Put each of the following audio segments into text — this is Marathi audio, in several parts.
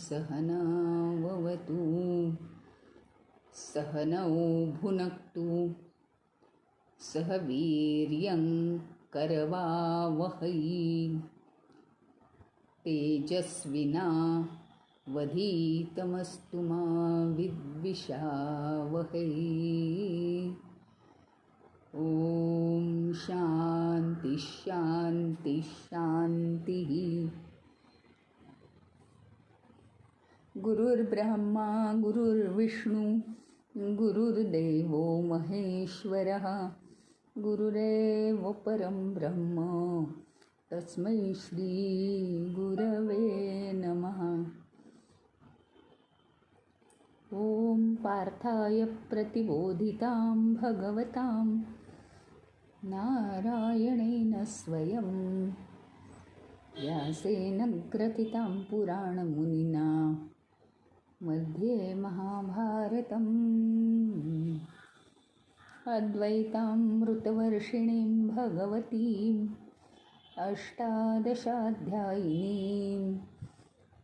सहनाववतु सहनौ भुनक्तु सह वीर्यं करवावहै तेजस्विना वधीतमस्तु मा विद्विषावहै। ॐ शान्ति शान्ति शान्तिः। गुरुर्ब्रह्मा गुरुर्विष्णु गुरुर्देवो महेश्वरः गुरुरेव परं ब्रह्म तस्मै श्री गुरवे नमः। ॐ पार्थाय प्रतिबोधितां भगवतां नारायणेन स्वयं व्यासेन ग्रथितां पुराणमुनिना मध्ये महाभारतम् अद्वैतामृतवर्षिणीं भगवतीम् अष्टादशाध्यायिनीम्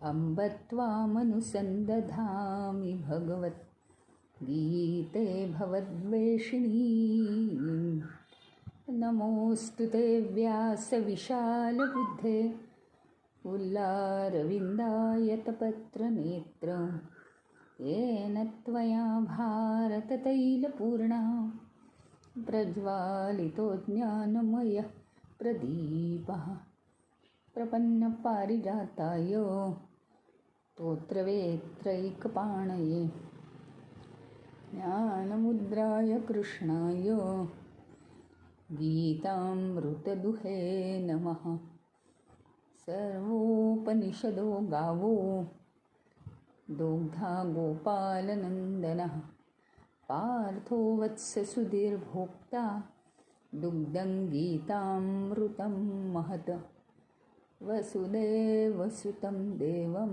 अम्ब त्वामनुसन्दधामि भगवद्गीते भवद्वेषिणीम्। नमोऽस्तु ते व्यासविशालबुद्धे पुल्लारविन्दायतपत्रनेत्र येन त्वया भारततैलपूर्णा प्रज्वालितो ज्ञानमयः प्रदीपः। प्रपन्नपारिजाताय स्तोत्रवेत्रैकपाणये ज्ञानमुद्राय कृष्णाय गीतामृतदुहे नमः। सर्वोपनिषदो गावो दोग्धा गोपालनन्दनः पार्थो वत्ससुधीर्भोक्ता दुग्धं गीतामृतं महत्। वसुदेवसुतं देवं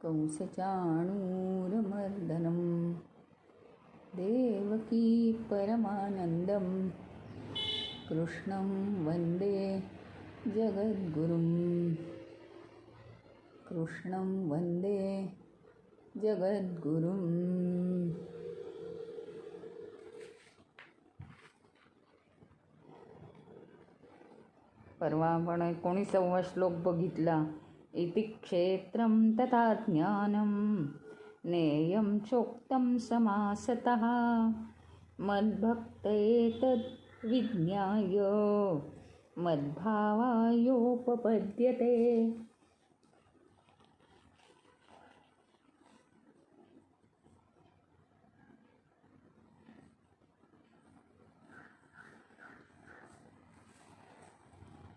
कंसचाणूरमर्दनं देवकी परमानन्दं कृष्णं वन्दे जगद्गुरुं। कृष्णं वन्दे जगद्गुरुं। परवा आपण 19वा श्लोक बघितला। इति क्षेत्रं तथा ज्ञानं नेयं चोक्तं समासतः मद्भक्तेतद्विज्ञाय मद्भावायोपपद्यते।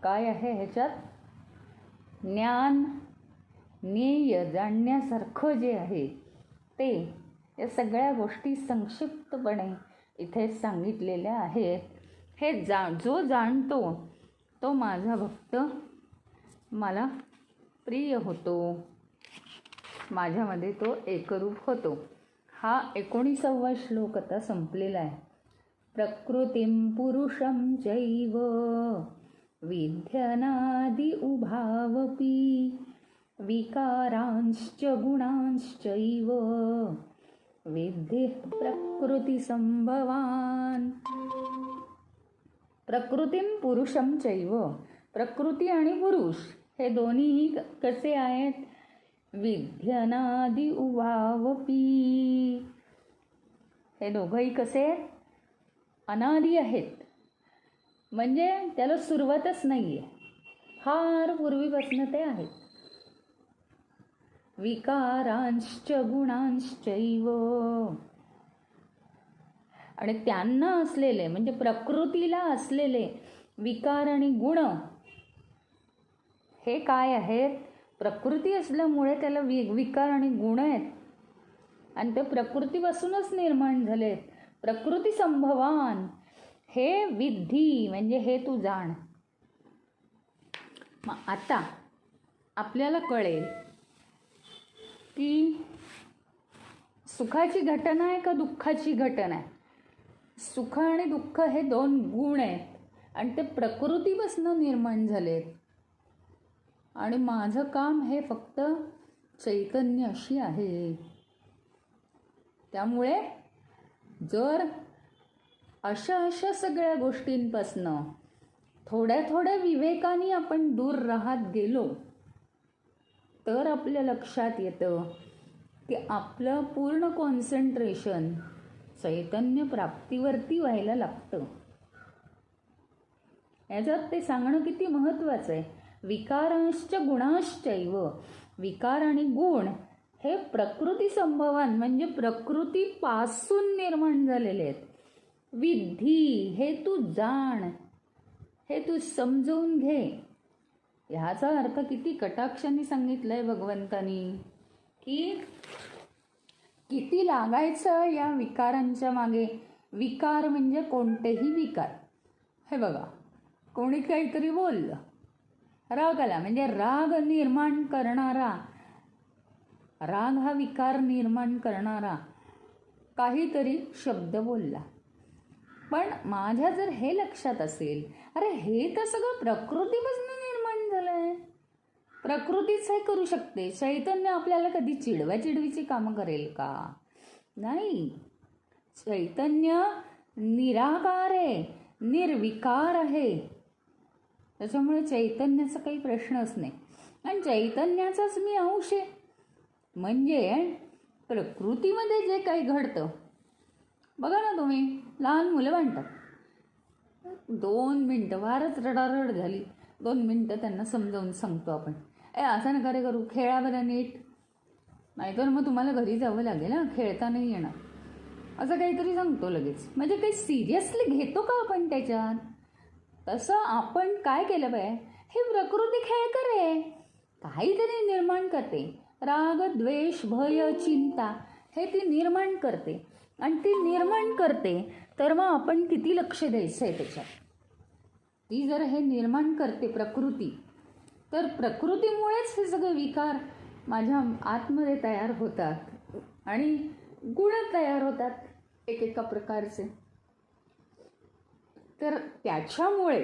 काय आहे ह्याच्यात? ज्ञान, ज्ञेय, जाणण्यासारखं जे आहे ते, या सगळ्या गोष्टी संक्षिप्तपणे इथे सांगितलेल्या आहेत. हे जो जाणतो तो माझा भक्त मला प्रिय होतो, माझ्यामध्ये तो एकरूप होतो. हा 19वा श्लोक आता संपलेला आहे. प्रकृतिं पुरुषं चैव विध्यनादि उभावपि विकारांश्च गुणांश्चैव विद्धि प्रकृतिसंभवान्. प्रकृतिं पुरुषं चैव, प्रकृती आणि पुरुष हे दोन्हीही कसे आहेत? विध्यनादि उभावपि, हे दोघंही कसे आहेत? अनादि आहेत. म्हणजे त्याला सुरुवातच नाही आहे, फार पूर्वीपासून ते आहेत. विकारांश्च गुणांश्चैव, आणि त्यांना असलेले म्हणजे प्रकृतीला असलेले विकार आणि गुण हे काय आहेत? प्रकृती असल्यामुळे त्याला विकार आणि गुण आहेत आणि ते प्रकृतीपासूनच निर्माण झालेत. प्रकृती संभवान, हे विद्धी म्हणजे हे तू जाण. मग आता आपल्याला कळेल की सुखाची घटना आहे का दुःखाची घटना आहे. सुख आणि दुःख हे दोन गुण आहेत आणि ते प्रकृतीपासून निर्माण झालेत. आणि माझं काम हे फक्त चैतन्याशी आहे. त्यामुळे जर अशा सगळ्या गोष्टींपासनं थोड्या विवेकाने आपण दूर राहत गेलो तर आपल्या लक्षात येतं की आपलं पूर्ण कॉन्सन्ट्रेशन चैतन्य प्राप्तीवरती व्हायला लागतं. याच्यात ते सांगणं किती महत्त्वाचं आहे. विकारांश्च गुणाश्चैव. विकार आणि गुण हे प्रकृती संभवान म्हणजे प्रकृतीपासून निर्माण झालेले आहेत. विद्धी हे तू जाण, हे तू समजून घे. ह्याचा अर्थ किती कटाक्षाने सांगितलंय भगवंतानी की किती लागायचं या विकारांच्या मागे. विकार म्हणजे कोणतेही विकार. हे बघा, कोणी काहीतरी बोललं, राग आला म्हणजे राग निर्माण करणारा, राग हा विकार निर्माण करणारा काहीतरी शब्द बोलला. पण माझ्या जर हे लक्षात असेल, अरे हे तर सगळं प्रकृतीपासून निर्माण झालंय, प्रकृतीच हे करू शकते. चैतन्य आपल्याला कधी चिडव्याचिडवीची कामं करेल का? नाही. चैतन्य निराकार आहे, निर्विकार आहे. त्याच्यामुळे चैतन्याचा काही प्रश्नच नाही. आणि चैतन्याचाच मी अंश आहे. म्हणजे प्रकृतीमध्ये जे काही घडतं, बघा ना तुम्ही, लहान मुलं म्हणतात, 2 मिनटं फारच रडारड झाली, 2 मिनटं त्यांना समजावून सांगतो आपण, असं नका रे करू, खेळा बरं नीट, नाहीतर मग तुम्हाला घरी जावं लागेल, खेळता नाही येणार, असं काहीतरी सांगतो लगेच. म्हणजे काही सिरियसली घेतो का आपण त्याच्यात? तसं आपण काय केलं पाहिजे, हे प्रकृती खेळ करे, काहीतरी निर्माण करते. राग, द्वेष, भय, चिंता हे ती निर्माण करते. आणि ती निर्माण करते तर मग आपण किती लक्ष द्यायचं आहे त्याच्यात. ती जर हे निर्माण करते प्रकृती, तर प्रकृतीमुळेच हे सगळे विकार माझ्या आतमध्ये तयार होतात आणि गुण तयार होतात एकेका प्रकारचे. तर त्याच्यामुळे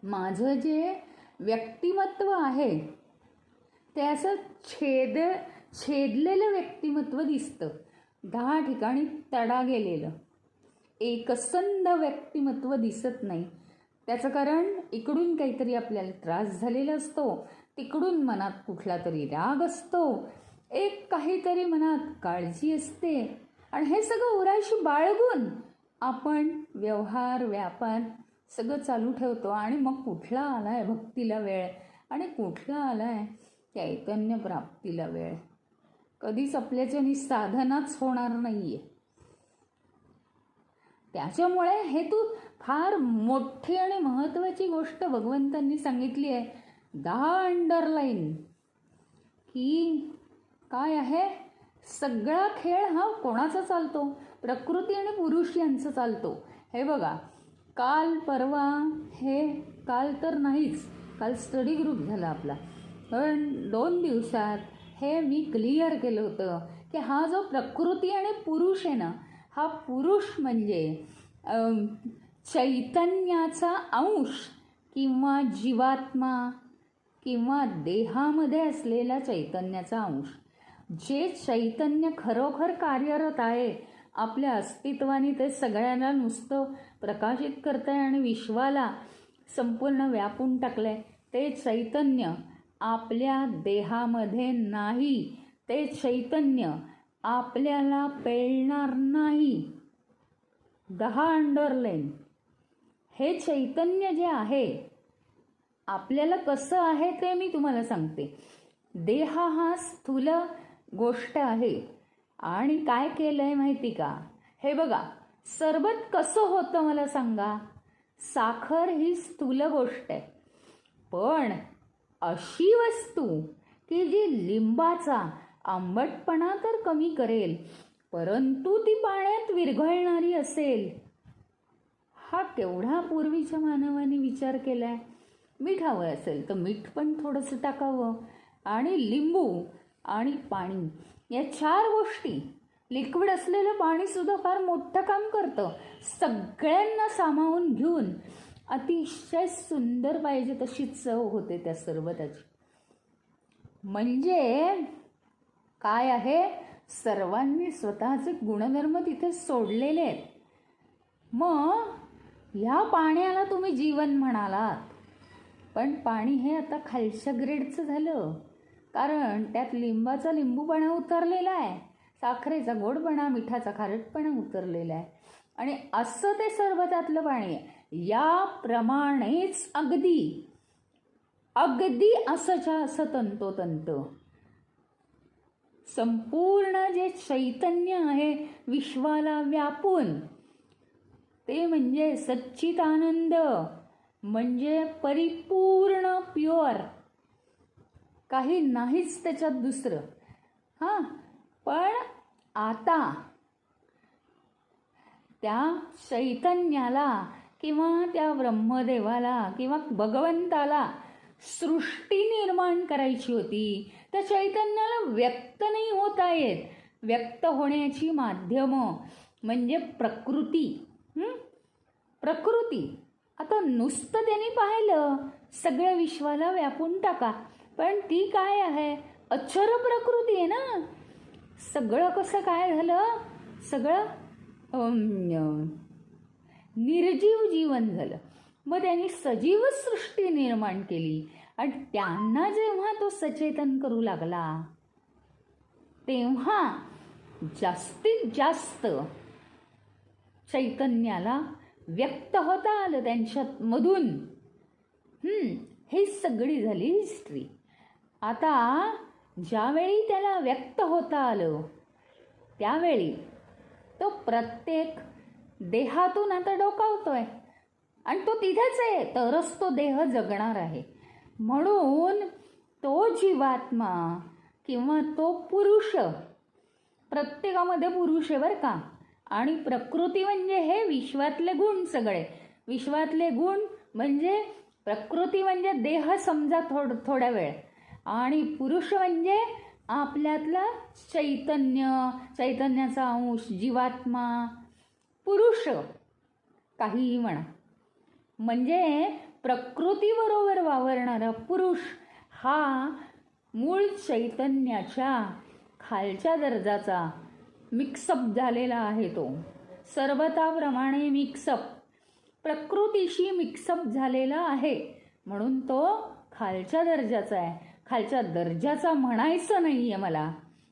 माझं जे व्यक्तिमत्व आहे ते असं छेदलेलं व्यक्तिमत्व दिसतं. 10 ठिकाणी तडा गेलेलं एकसंध व्यक्तिमत्व दिसत नाही. त्याचं कारण इकडून काहीतरी आपल्याला त्रास झालेला असतो, तिकडून मनात कुठला तरी राग असतो, एक काहीतरी मनात काळजी असते. आणि हे सगळं उराशी बाळगून आपण व्यवहार, व्यापार सगळं चालू ठेवतो. आणि मग कुठला आलाय भक्तीला वेळ आणि कुठला आलाय चैतन्य प्राप्तीला वेळ. कधीच आपल्याच्यानी साधनाच होणार नाहीये. त्याच्यामुळे हे तू फार मोठी आणि महत्त्वाची गोष्ट भगवंतांनी सांगितली आहे. 10 अंडरलाईन की काय आहे, सगळा खेळ हा कोणाचा चालतो? प्रकृती आणि पुरुष यांचा चालतो. हे बघा, काल परवा, हे काल तर नाहीच, काल स्टडी ग्रुप झाला आपला, पण 2 दिवसात हे मी क्लिअर केलं होतं की हा जो प्रकृती आणि पुरुष आहे ना, हा पुरुष म्हणजे चैतन्याचा अंश किंवा जीवात्मा किंवा देहामध्ये असलेला चैतन्याचा अंश. जे चैतन्य खरोखर कार्यरत आहे आपल्या अस्तित्वाने, ते सगळ्यांना नुसतं प्रकाशित करत आहे आणि विश्वाला संपूर्ण व्यापून टाकलं आहे, ते चैतन्य आपल्या देहामध्ये नाही. ते चैतन्य आपल्याला पेलणार नाही. 10 अंडरलाईन. हे चैतन्य जे आहे आपल्याला कसं आहे ते मी तुम्हाला सांगते. देह हा स्थूल गोष्ट आहे. आणि काय केलं आहे माहिती का? हे बघा, सरबत कसं होतं मला सांगा. साखर ही स्थूल गोष्ट आहे, पण अशी वस्तू की जी लिंबाचा आंबटपणा तर कमी करेल परंतु ती पाण्यात विरघळणारी असेल. हा केवढा पूर्वीच्या मानवाने विचार केलाय. मीठ हवं असेल तर मीठ पण थोडंसं टाकावं, आणि लिंबू आणि पाणी या 4 गोष्टी. लिक्विड असलेलं पाणीसुद्धा फार मोठं काम करतं. सगळ्यांना सामावून घेऊन अतिशय सुंदर पाहिजे तशी चव होते त्या सरबताची. म्हणजे काय आहे, सर्वांनी स्वतःचे गुणधर्म तिथे सोडलेले आहेत. मग ह्या पाण्याला तुम्ही जीवन म्हणालात, पण पाणी हे आता खालच्या ग्रेडचं झालं, कारण त्यात लिंबाचा लिंबूपणा उतरलेला आहे, साखरेचा गोडपणा, मिठाचा खारटपणा उतरलेला आहे, आणि असं ते सरबतातलं पाणी आहे. याप्रमाणेच अगदी अगदी असंच्या असं तंतोतंत संपूर्ण जे चैतन्य आहे विश्वाला व्यापून, ते म्हणजे सच्चिदानंद, म्हणजे परिपूर्ण प्युअर, काही नाहीच त्याच्यात दुसरं. हां, पण आता त्या चैतन्याला किंवा त्या ब्रह्मदेवाला किंवा भगवंताला सृष्टी निर्माण करायची होती. त्या चैतन्याला व्यक्त नाही होता येत. व्यक्त होण्याची माध्यमं म्हणजे प्रकृती. प्रकृती आता नुसतं त्यांनी पाहिलं सगळ्या विश्वाला व्यापून टाका, पण ती काय आहे, अक्षर प्रकृती आहे ना. सगळं कसं काय झालं, सगळं निर्जीव जीवन झालं. मग त्यांनी सजीव सृष्टी निर्माण केली, आणि त्यांना जेव्हा तो सचेतन करू लागला तेव्हा जास्तीत जास्त चैतन्याला व्यक्त होता आलं त्यांच्यामधून. ही सगळी झाली हिस्ट्री. आता ज्यावेळी त्याला व्यक्त होता आलं त्यावेळी तो प्रत्येक देहातून आता डोकावतोय, आणि तो तिथेच आहे, तरच तो देह जगणार आहे. म्हणून तो जीवात्मा किंवा तो पुरुष, प्रत्येकामध्ये पुरुष आहे बरं का. आणि प्रकृती म्हणजे हे विश्वातले गुण सगळे. विश्वातले गुण म्हणजे प्रकृती म्हणजे देह समजा थोड्या वेळ, आणि पुरुष म्हणजे आपल्यातला चैतन्य, चैतन्याचा अंश, जीवात्मा, पुरुष, काहीही म्हणा. म्हणजे प्रकृतीबरोबर वावरणारा पुरुष हा मूळ चैतन्याच्या खालच्या दर्जाचा मिक्सअप झालेला आहे. तो सरबताप्रमाणे मिक्सअप, प्रकृतीशी मिक्सअप झालेला आहे, म्हणून तो खालच्या दर्जाचा आहे. खालच्या दर्जाचा म्हणायचं नाही आहे मला,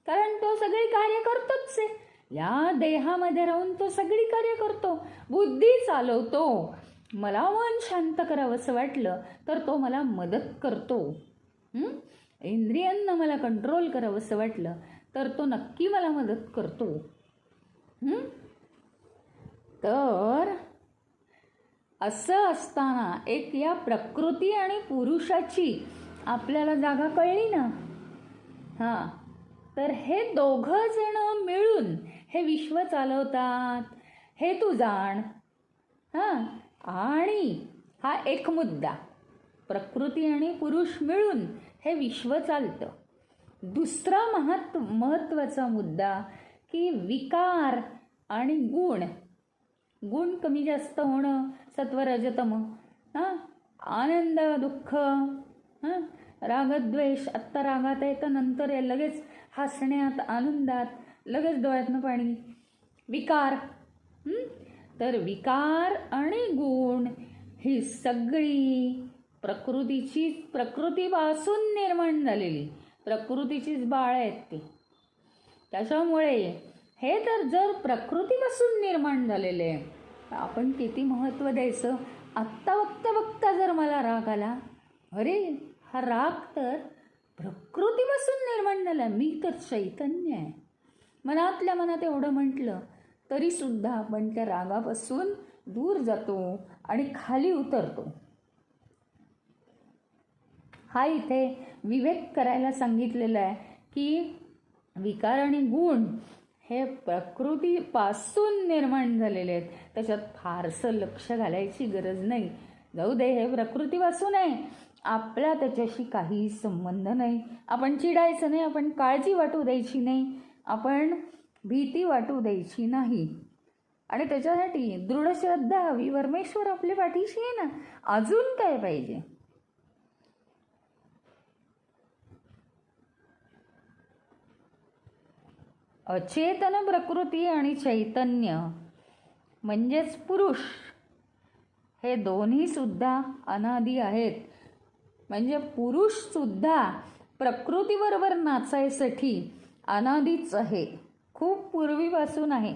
कारण तो सगळी कार्य करतोच आहे. या देहामध्ये राहून तो सगळी कार्य करतो, बुद्धी चालवतो. मला मन शांत करावं असं वाटलं तर तो मला मदत करतो. इंद्रियांना मला कंट्रोल करावं असं वाटलं तर तो नक्की मला मदत करतो. तर असं असताना एक या प्रकृती आणि पुरुषाची आपल्याला जागा कळली ना. हां, तर हे दोघं जण मिळून हे विश्व चालवतात, हे तू जाण. हां, आणि हा एक मुद्दा, प्रकृती आणि पुरुष मिळून हे विश्व चालतं. दुसरा महत्त्वाचा मुद्दा की विकार आणि गुण, गुण कमी जास्त होणं, सत्वरजतम, आनंद दुःख, रागद्वेष. आत्ता रागात आहे तर नंतर लगेच हसण्यात, आनंदात, लगेच डोळ्यातनं पाणी. विकार, तर विकार आणि गुण ही सगळी प्रकृतीपासून निर्माण झालेली, प्रकृतीचीच बाळ आहेत ती. त्याच्यामुळे हे तर जर प्रकृतीपासून निर्माण झालेले आहे, आपण किती महत्त्व द्यायचं. आत्ता बघता जर मला राग आला, अरे हा राग तर प्रकृतीपासून निर्माण झाला, मी तर चैतन्य आहे. मनातल्या मनात एवढं म्हटलं तरीसुद्धा आपण त्या रागापासून दूर जातो आणि खाली उतरतो. हा इथे विवेक करायला सांगितलेला आहे की विकार आणि गुण हे प्रकृतीपासून निर्माण झालेले आहेत. त्याच्यात फारसं लक्ष घालायची गरज नाही. जाऊ दे, हे प्रकृतीपासून आहे, आपला त्याच्याशी काही संबंध नाही. आपण चिडायचं नाही, आपण काळजी वाटू द्यायची नाही, आपण भीती वाटू द्यायची नाही. आणि त्याच्यासाठी दृढ श्रद्धा हवी. परमेश्वर आपल्या पाठीशी आहे ना, अजून काय पाहिजे. अचेतन प्रकृती आणि चैतन्य म्हणजेच पुरुष, हे दोन्ही सुद्धा अनादी आहेत. म्हणजे पुरुष सुद्धा प्रकृतीबरोबर नाचायसाठी अनादीच आहे, खूप पूर्वीपासून आहे.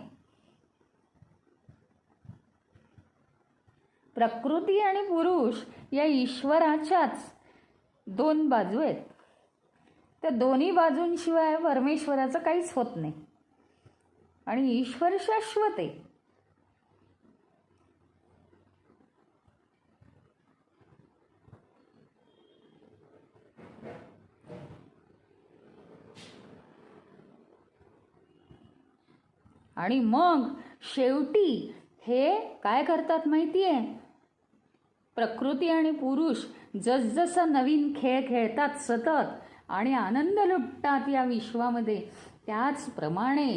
प्रकृती आणि पुरुष या ईश्वराच्याच दोन बाजू आहेत. त्या दोन्ही बाजूंशिवाय परमेश्वराचं काहीच होत नाही. आणि ईश्वर शाश्वत आहे. आणि मग शेवटी हे काय करतात माहिती आहे, प्रकृती आणि पुरुष जसजसं नवीन खेळ खेळतात सतत आणि आनंद लुटतात या विश्वामध्ये, त्याचप्रमाणे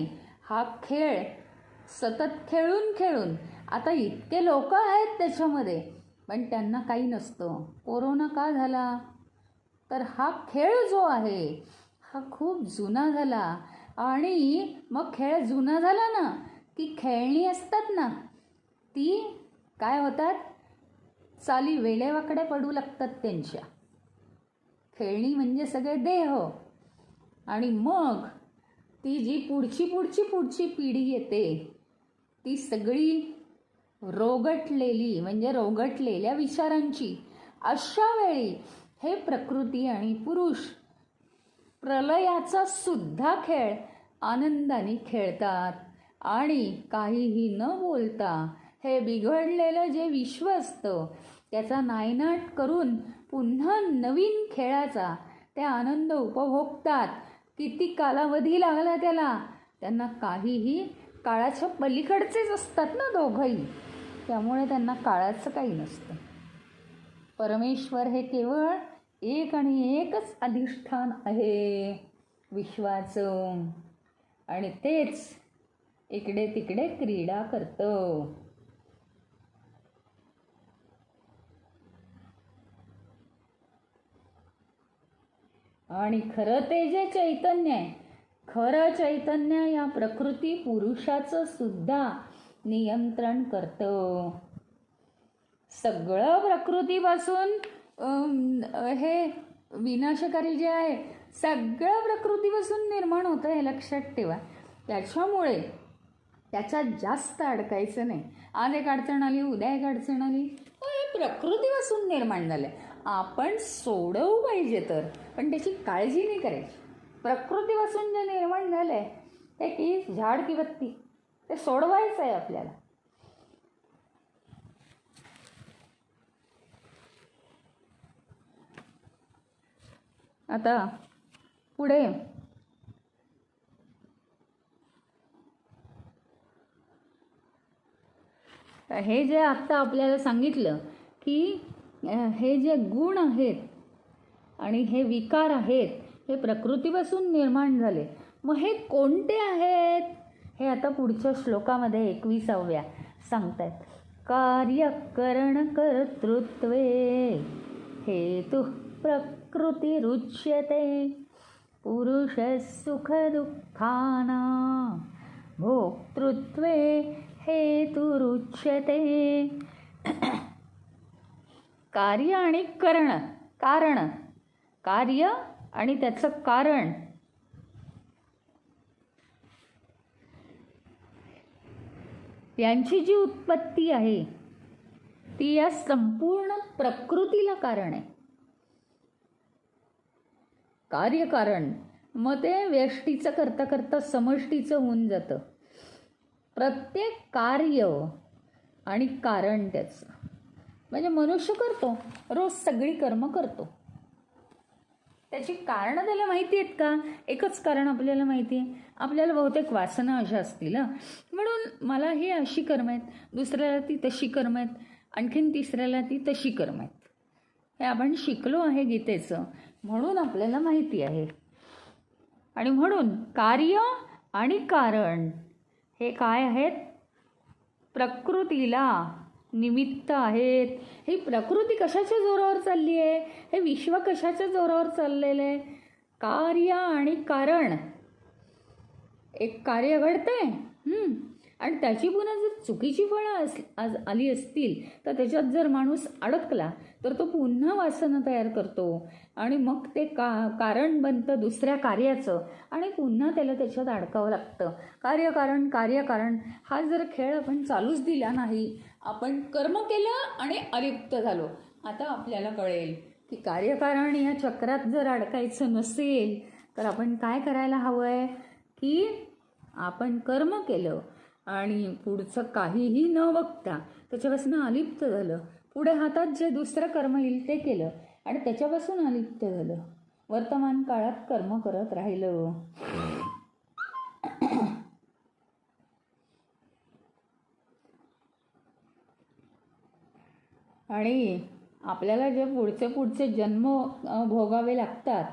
हा खेळ सतत खेळून खेळून आता इतके लोक आहेत त्याच्यामध्ये, पण त्यांना काही नसतं. कोरोना का झाला, तर हा खेळ जो आहे हा खूप जुना झाला. आणि मग खेळ जुना झाला ना की खेळणी असतात ना, ती काय होतात, चाली वेडेवाकडे पडू लागतात त्यांच्या. खेळणी म्हणजे सगळे देह. आणि मग ती जी पुढची पिढी येते ती सगळी रोगटलेली, म्हणजे रोगटलेल्या विचारांची. अशा वेळी हे प्रकृती आणि पुरुष प्रलयाचा सुद्धा खेळ आनंदाने खेळतात. आणि काहीही न बोलता हे बिघडलेलं जे विश्व असतं त्याचा नायनाट करून पुन्हा नवीन खेळाचा ते आनंद उपभोगतात. किती कालावधी लागला त्याला, त्यांना काहीही काळाच्या पलीकडचेच असतात ना दोघंही, त्यामुळे त्यांना काळाचं काही नसतं. परमेश्वर हे केवळ एक आणि एकच अधिष्ठान आहे विश्वाचं, आणि तेच इकडे तिकडे क्रीडा करतं. आणि खरं ते जे चैतन्य आहे, खरं चैतन्य या प्रकृती पुरुषाचं सुद्धा नियंत्रण करतं. सगळं प्रकृतीपासून हे विनाशकारी जे आहे सगळं प्रकृतीपासून निर्माण होतं, हे लक्षात ठेवा. त्याच्यामुळे त्याच्यात जास्त अडकायचं नाही. आज एक अडचण आली, उद्या एक अडचण आली, हे प्रकृतीपासून निर्माण झालं, आपण सोडवू पाहिजे तर, पण त्याची काळजी नाही करायची. प्रकृतीपासून जे निर्माण झालं आहे ते की झाड की बत्ती, ते सोडवायचं आहे आपल्याला. आता पुढे हे जे आत्ता आपल्याला सांगितलं की हे जे गुण आहेत आणि हे विकार आहेत हे प्रकृतीपासून निर्माण झाले. मग हे कोणते आहेत हे आता पुढच्या श्लोकामध्ये 21व्या सांगतायत. कार्यकरण कर्तृत्वे हेतु प्रकृतिरुच्यते पुरुष सुख दुःखानां भोक्तृत्वे हेतुरुच्यते. कार्य आणि कारण, कार्य आणि त्याचं कारण, यांची जी उत्पत्ती आहे ती या संपूर्ण प्रकृतीला कारण आहे. कार्यकारण, मग ते व्यष्टीचं करता करता समष्टीचं होऊन जातं. प्रत्येक कार्य आणि कारण त्याचं, म्हणजे मनुष्य करतो, रोज सगळी कर्म करतो. त्याची कारणं त्याला माहिती आहेत का? एकच कारण आपल्याला माहिती आहे. आपल्याला बहुतेक वासना अशा असतील म्हणून मला ही अशी कर्म आहेत, दुसऱ्याला ती तशी कर्म आहेत, आणखीन तिसऱ्याला ती तशी कर्म आहेत. हे आपण शिकलो आहे गीतेचं, म्हणून आपल्याला माहिती आहे. आणि म्हणून कार्य आणि कारण हे काय आहेत? प्रकृतीला निमित्त आहेत. ही प्रकृती कशाच्या जोरावर चालली आहे? हे विश्व कशाच्या जोरावर चाललेलं आहे? कार्य आणि कारण. एक कार्य घडते आणि त्याची पुन्हा जर चुकीची फळं आली असतील तर त्याच्यात जर माणूस अडकला तर तो पुन्हा वासना तयार करतो आणि मग ते कारण बनतं दुसऱ्या कार्याचं आणि पुन्हा त्याला त्याच्यात अडकावं लागतं. कार्यकारण कार्यकारण हा जर खेळ आपण चालूच दिला नाही, आपण कर्म केलं आणि अलिप्त झालो. आता आपल्याला कळेल की कार्यकारण या चक्रात जर अडकायचं नसेल तर आपण काय करायला हवं आहे की आपण कर्म केलं आणि पुढचं काहीही न बघता त्याच्यापासून अलिप्त झालं. पुढे हातात जे दुसरं कर्म येईल ते केलं आणि त्याच्यापासून अलिप्त झालं. वर्तमान काळात कर्म करत राहिलं. आणि आपल्याला जे पुढचे जन्म भोगावे लागतात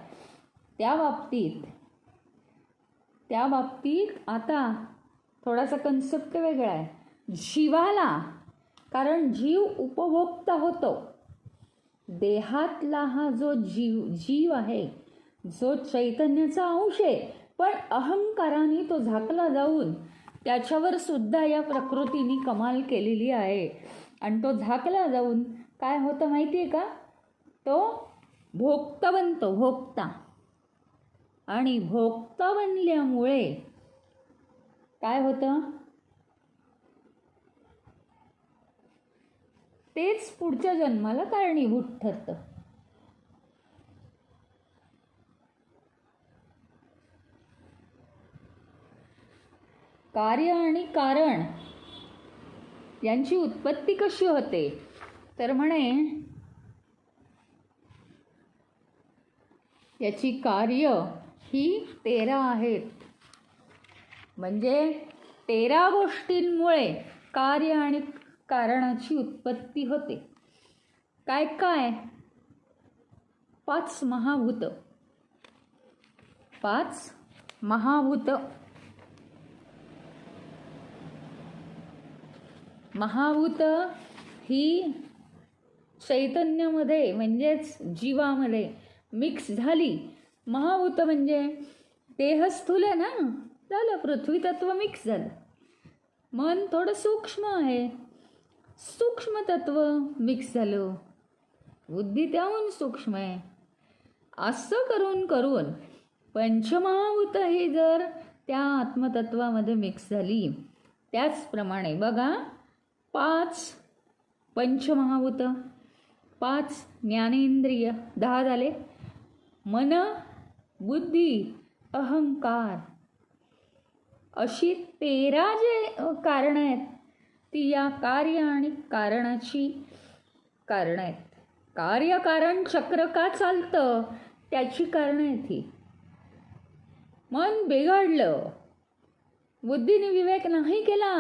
त्या बाबतीत आता थोडासा कन्सेप्ट वेगळा आहे. जीवाला, कारण जीव उपभोक्ता होतो. देहातला हा जो जीव आहे, जो चैतन्याचा अंश आहे, पण अहंकाराने तो झाकला जाऊन त्याच्यावर सुद्धा या प्रकृतीने कमाल केलेली आहे. आणि तो झाकला जाऊन काय होतं माहिती आहे का? तो भोक्ता बनतो, भोक्ता. आणि भोक्ता बनल्यामुळे काय होतं? तेच पुढच्या जन्माला कारणीभूत ठरतं. कार्य आणि कारण यांची उत्पत्ती कशी होते? तर म्हणे याची कार्य ही 13 आहेत. म्हणजे 13 गोष्टींमुळे कार्य आणि कारणाची उत्पत्ती होते. काय काय? 5 महाभूत. 5 महाभूत. महाभूत ही चैतन्यामध्ये म्हणजेच जीवामध्ये मिक्स झाली. महाभूत म्हणजे देह स्थूल आहे ना, झालं पृथ्वी तत्व मिक्स झालं. मन थोडं सूक्ष्म आहे, सूक्ष्म तत्व मिक्स झालं. बुद्धी त्याहून सूक्ष्म आहे. असं करून करून पंचमहाभूत ही जर त्या आत्मतत्वामध्ये मिक्स झाली, त्याचप्रमाणे बघा 5 पंचमहाभूत, 5 ज्ञानेंद्रिय, 10 झाले. मन, बुद्धी, अहंकार, अशी 13 जे कारणं आहेत ती या कार्य आणि कारणाची कारणं आहेत. कार्यकारण चक्र का चालतं त्याची कारणं आहेत ही. मन बिघडलं, बुद्धीने विवेक नाही केला,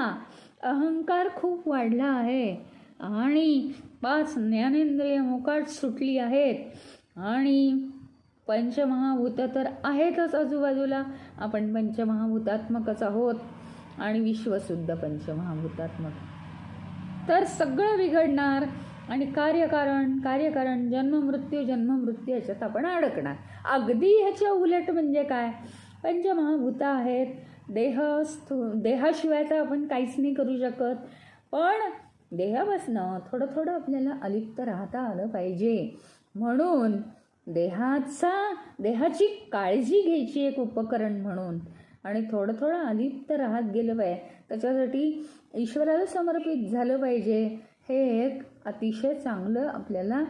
अहंकार खूप वाढला आहे आणि 5 ज्ञानेंद्रिय मोकाट सुटली आहेत आणि पंचमहाभूत तर आहेतच आजूबाजूला. आपण पंचमहाभूतात्मकच आहोत आणि विश्वसुद्धा पंचमहाभूतात्मक. तर सगळं बिघडणार आणि कार्यकारण जन्ममृत्यू याच्यात आपण अडकणार. अगदी ह्याच्या उलट म्हणजे काय? पंचमहाभूत आहेत. देहाशिवाय तर आपण काहीच नाही करू शकत, पण देहापासनं थोडं आपल्याला अलिप्त राहता आलं पाहिजे. म्हणून देहाची काळजी घ्यायची एक उपकरण म्हणून आणि थोडं अलिप्त राहत गेलं पाहिजे. त्याच्यासाठी ईश्वराला समर्पित झालं पाहिजे. हे एक अतिशय चांगलं आपल्याला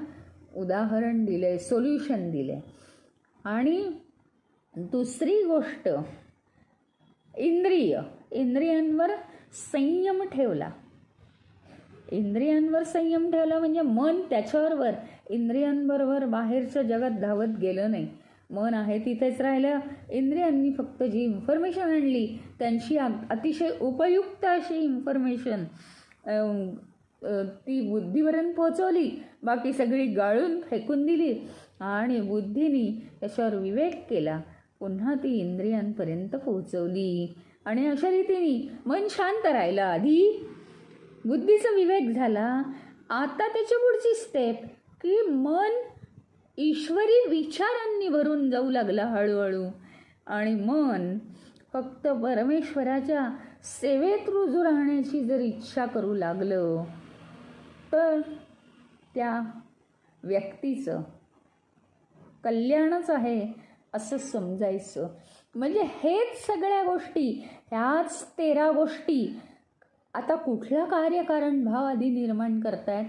उदाहरण दिलं आहे, सोल्युशन दिलं आहे. आणि दुसरी गोष्ट, इंद्रियांवर संयम ठेवला. इंद्रियांवर संयम ठेवला म्हणजे मन त्याच्याबरोबर इंद्रियांबरोबर बाहेरच्या जगात धावत गेलं नाही. मन आहे तिथेच राहिलं. इंद्रियांनी फक्त जी इन्फॉर्मेशन आणली त्यांची अतिशय उपयुक्त अशी इन्फॉर्मेशन ती बुद्धीपर्यंत पोहोचवली, बाकी सगळी गाळून फेकून दिली आणि बुद्धीने त्याच्यावर विवेक केला, पुन्हा ती इंद्रियांपर्यंत पोहोचवली. आणि अशा रीतीने मन शांत राहिलं. आधी बुद्धीचा विवेक झाला, आता त्याच्या पुढची स्टेप की मन ईश्वरी विचारांनी भरून जाऊ लागला हळूहळू आणि मन फक्त परमेश्वराच्या सेवेत रुजू राहण्याची जर इच्छा करू लागलं तर त्या व्यक्तीचं कल्याणच आहे असं समजायचं. म्हणजे हेच सगळ्या गोष्टी, ह्याच 13 गोष्टी आता कुठला कार्यकारण भाव आधी निर्माण करतायत.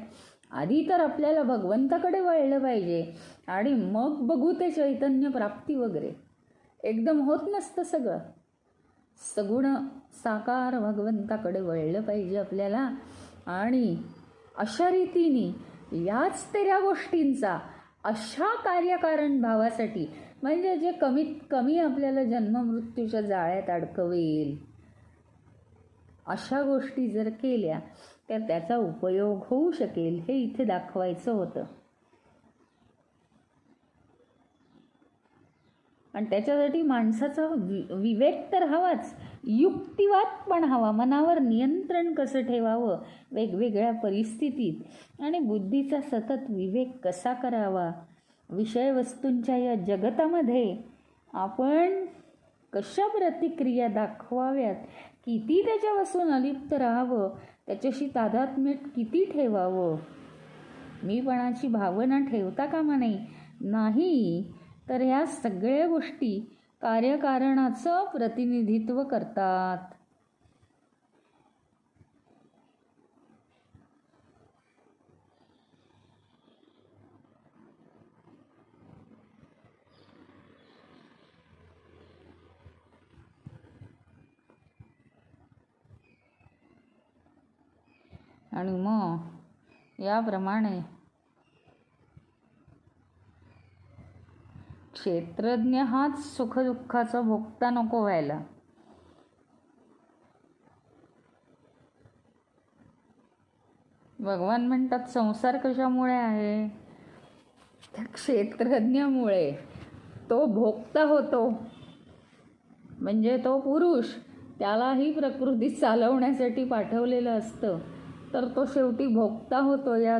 आधी तर आपल्याला भगवंताकडे वळलं पाहिजे आणि मग बघू ते चैतन्य प्राप्ती वगैरे. एकदम होत नसतं सगळं. सगुण साकार भगवंताकडे वळलं पाहिजे आपल्याला. आणि अशा रीतीने याच 13 गोष्टींचा अशा कार्यकारण भावासाठी, म्हणजे जे कमीत कमी आपल्याला जन्ममृत्यूच्या जाळ्यात अडकवेल अशा गोष्टी जर केल्या तर त्याचा उपयोग होऊ शकेल, हे इथे दाखवायचं होतं. आणि त्याच्यासाठी माणसाचा विवेक तर हवाच, युक्तिवाद पण हवा. मनावर नियंत्रण कसं ठेवावं वेगवेगळ्या परिस्थितीत, आणि बुद्धीचा सतत विवेक कसा करावा. विषयवस्तूंच्या या जगतामध्ये आपण कशा प्रतिक्रिया दाखवाव्यात, किती त्याच्यापासून अलिप्त राहावं, त्याच्याशी तादात्म्य किती ठेवावं. मीपणाची भावना ठेवता कामा नाही तर ह्या सगळ्या गोष्टी कार्यकारणाचं प्रतिनिधित्व करतात. आणि मग याप्रमाणे क्षेत्रज्ञ हाच सुखदुःखाचा भोगता नको व्हायला. भगवान म्हणतात संसार कशामुळे आहे, त्या क्षेत्रज्ञामुळे. तो भोगता होतो म्हणजे तो पुरुष, त्यालाही प्रकृती चालवण्यासाठी पाठवलेलं असतं, तर तो शेवटी भोगता होतो या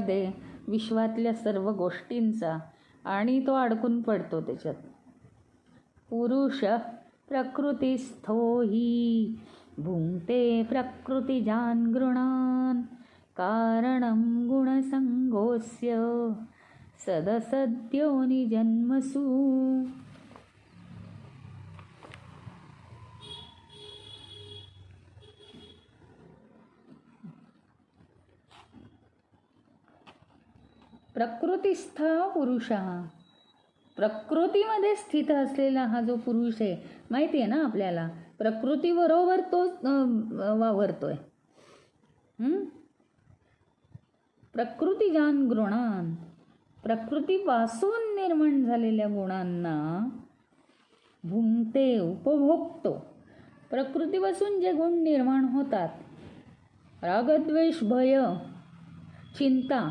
विश्वातल्या सर्व गोष्टींचा, आणि तो अडकून पडतो त्याच्यात. पुरुष प्रकृतिस्थो हि भुंक्ते प्रकृतिजान् गृणान् कारणं गुणसंगोऽस्य सदसद्योनि जन्मसु. प्रकृतिस्थ पुरुष, प्रकृतीमध्ये स्थित असलेला हा जो पुरुष आहे, माहिती आहे ना आपल्याला, प्रकृतीबरोबर तो वावरतोय. प्रकृतिजान गुणान, प्रकृतीपासून निर्माण झालेल्या गुणांना भुंक्ते, उपभोगतो. प्रकृतीपासून जे गुण निर्माण होतात, रागद्वेष भय चिंता,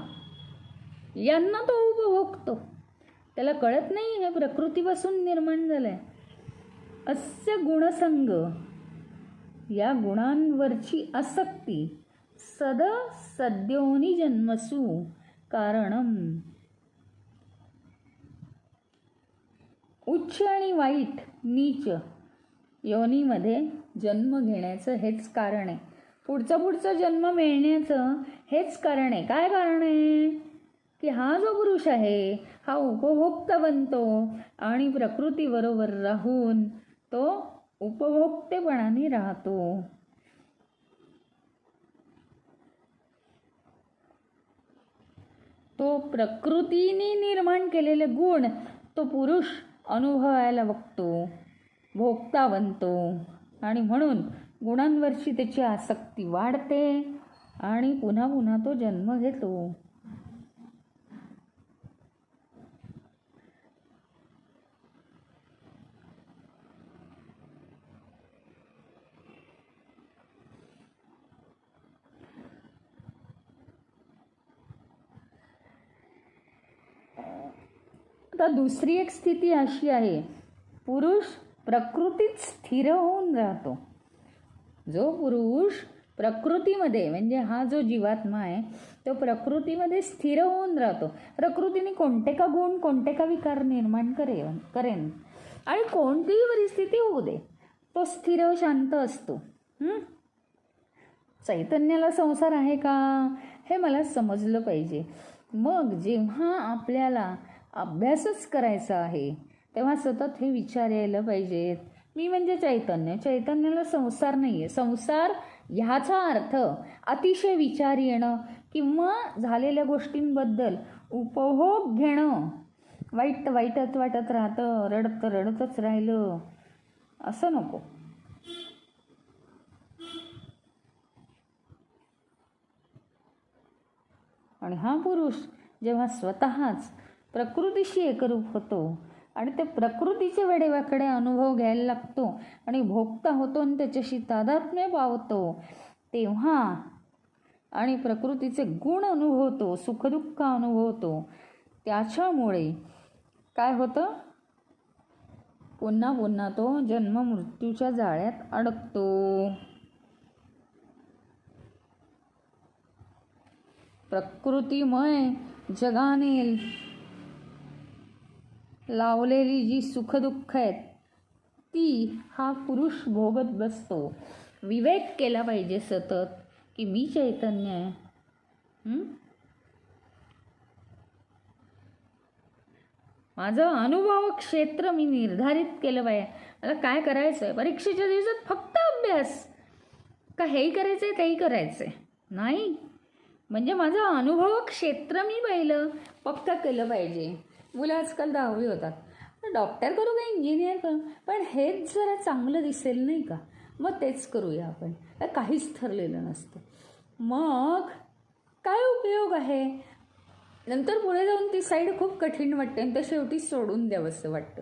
यांना तो उपभोगतो. त्याला कळत नाही हे प्रकृतीपासून निर्माण झालंय. अस्य गुणसंग, या गुणांवरची आसक्ती, सद्योनि जन्मसु कारणम, उच्च आणि वाईट नीच योनीमध्ये जन्म घेण्याचं हेच कारण आहे. पुढचा जन्म मिळण्याचं हेच कारण आहे. काय कारण आहे की हा जो पुरुष आहे हा उपभोक्ता बनतो आणि प्रकृतीबरोबर राहून तो उपभोक्तेपणाने राहतो. तो प्रकृतीने निर्माण केलेले गुण तो पुरुष अनुभवायला बघतो, भोगता बनतो, आणि म्हणून गुणांवरची त्याची आसक्ती वाढते आणि पुन्हा पुन्हा तो जन्म घेतो. आता दुसरी एक स्थिती अशी आहे, पुरुष प्रकृतीत स्थिर होऊन राहतो. जो पुरुष प्रकृतीमध्ये म्हणजे हा जो जीवात्मा आहे तो प्रकृतीमध्ये स्थिर होऊन राहतो. प्रकृतीने कोणते का गुण कोणते का विकार निर्माण करेन आणि कोणतीही परिस्थिती होऊ दे तो स्थिर व शांत असतो. चैतन्याला संसार आहे का हे मला समजलं पाहिजे. मग जेव्हा आपल्याला अभ्यासच करायचा आहे तेव्हा सतत हे विचार यायला पाहिजेत, मी म्हणजे चैतन्य, चैतन्याला संसार नाही आहे. संसार ह्याचा अर्थ अतिशय विचार येणं किंवा झालेल्या गोष्टींबद्दल उपभोग घेणं, वाईट वाटत राहतं, रडतच राहिलं, असं नको. आणि हा पुरुष जेव्हा स्वतःच प्रकृतीशी एकरूप होतो आणि ते प्रकृतीचे वेडेवाकडे अनुभव घ्यायला लागतो आणि भोगता होतो आणि त्याच्याशी तादात्म्य पावतो तेव्हा आणि प्रकृतीचे गुण अनुभवतो, सुखदुःख अनुभवतो, त्याच्यामुळे काय होतं, पुन्हा पुन्हा तो जन्म मृत्यूच्या जाळ्यात अडकतो. प्रकृतीमय जगाने लावलेली जी सुखदुःख आहेत ती हा पुरुष भोगत बसतो. विवेक केला पाहिजे सतत की मी चैतन्य आहे, माझं अनुभव क्षेत्र मी निर्धारित केलं पाहिजे. मला काय करायचं आहे, परीक्षेच्या दिवसात फक्त अभ्यास का हेही करायचं आहे तेही करायचं आहे नाही, म्हणजे माझं अनुभव क्षेत्र मी पहिलं पक्का केलं पाहिजे. मुलं आजकाल 10वी होतात, डॉक्टर करू का इंजिनियर करू, पण हेच जरा चांगलं दिसेल नाही का, मग तेच करूया आपण. काहीच ठरलेलं नसतं, मग काय उपयोग आहे. नंतर पुढे जाऊन ती साईड खूप कठीण वाटते आणि ते शेवटी सोडून द्यावंसं वाटतं.